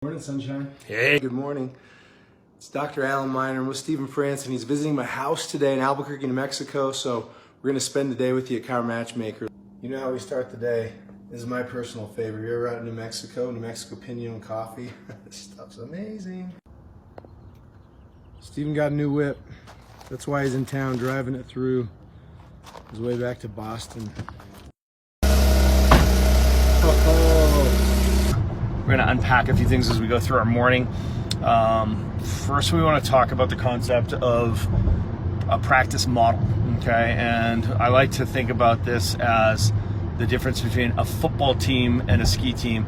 Morning, sunshine. Hey. Good morning. It's Dr. Alan Miner. I'm with Stephen France, and he's visiting my house today in Albuquerque, New Mexico. So we're going to spend the day with you at Chiro Matchmaker. You know how we start the day. This is my personal favorite. You're ever out in New Mexico Pinion coffee. This stuff's amazing. Stephen got a new whip. That's why he's in town driving it through his way back to Boston. We're going to unpack a few things as we go through our morning. First, we want to talk about the concept of a practice model, okay? And I like to think about this as the difference between a football team and a ski team.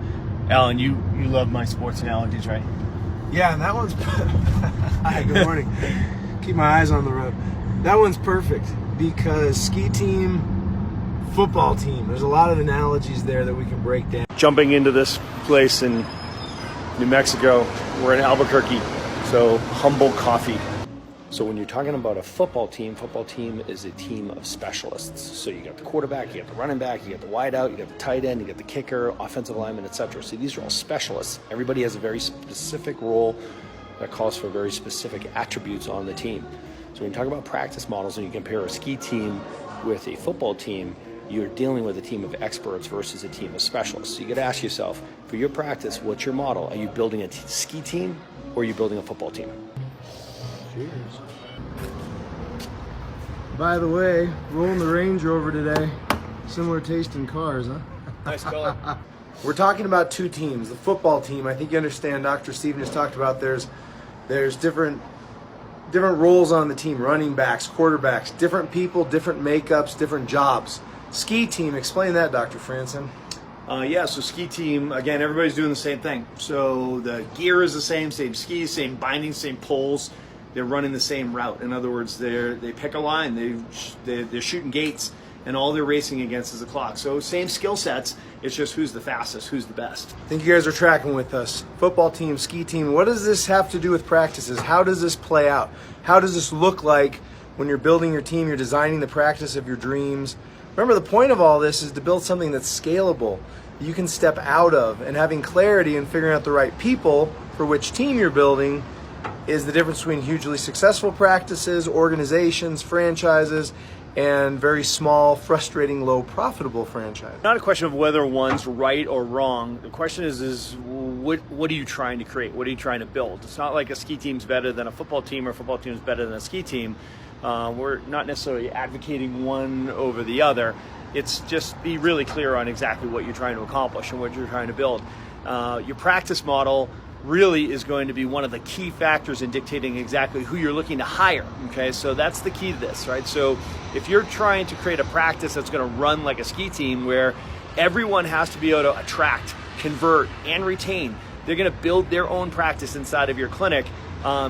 Alan, you love my sports analogies, right? Yeah, and that one's... Hi, good morning. Keep my eyes on the road. That one's perfect because ski team, football team, there's a lot of analogies there that we can break down. Jumping into this place in New Mexico, we're in Albuquerque, so humble coffee. So when you're talking about a football team is a team of specialists. So you got the quarterback, you got the running back, you got the wide out, you got the tight end, you got the kicker, offensive lineman, etc. So these are all specialists. Everybody has a very specific role that calls for very specific attributes on the team. So when you talk about practice models and you compare a ski team with a football team, you're dealing with a team of experts versus a team of specialists. So you got to ask yourself, for your practice, what's your model? Are you building a ski team or are you building a football team? Cheers. By the way, rolling the Range Rover today. Similar taste in cars, huh? Nice color. We're talking about two teams. The football team, I think you understand, Dr. Stephen has talked about there's different roles on the team, running backs, quarterbacks, different people, different makeups, different jobs. Ski team, explain that, Dr. Franson. So ski team, again, everybody's doing the same thing. So the gear is the same skis, same bindings, same poles. They're running the same route. In other words, they pick a line, they're shooting gates, and all they're racing against is the clock. So same skill sets, it's just who's the fastest, who's the best. I think you guys are tracking with us. Football team, ski team, what does this have to do with practices? How does this play out? How does this look like when you're building your team, you're designing the practice of your dreams? Remember, the point of all this is to build something that's scalable, you can step out of, and having clarity and figuring out the right people for which team you're building is the difference between hugely successful practices, organizations, franchises, and very small, frustrating, low profitable franchise. Not a question of whether one's right or wrong. The question is what are you trying to create? What are you trying to build? It's not like a ski team's better than a football team or a football team's better than a ski team. We're not necessarily advocating one over the other. It's just be really clear on exactly what you're trying to accomplish and what you're trying to build. Your practice model really is going to be one of the key factors in dictating exactly who you're looking to hire, okay? So that's the key to this, right? So if you're trying to create a practice that's gonna run like a ski team where everyone has to be able to attract, convert, and retain, they're gonna build their own practice inside of your clinic.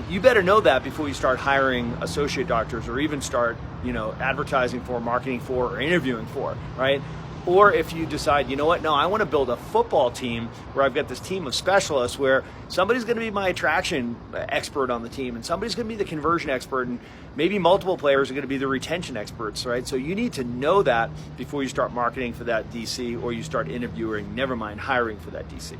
You better know that before you start hiring associate doctors or even start, advertising for, marketing for, or interviewing for, right? Or if you decide, you know what, no, I want to build a football team where I've got this team of specialists where somebody's going to be my attraction expert on the team and somebody's going to be the conversion expert and maybe multiple players are going to be the retention experts, right? So you need to know that before you start marketing for that DC or you start interviewing, never mind hiring for that DC.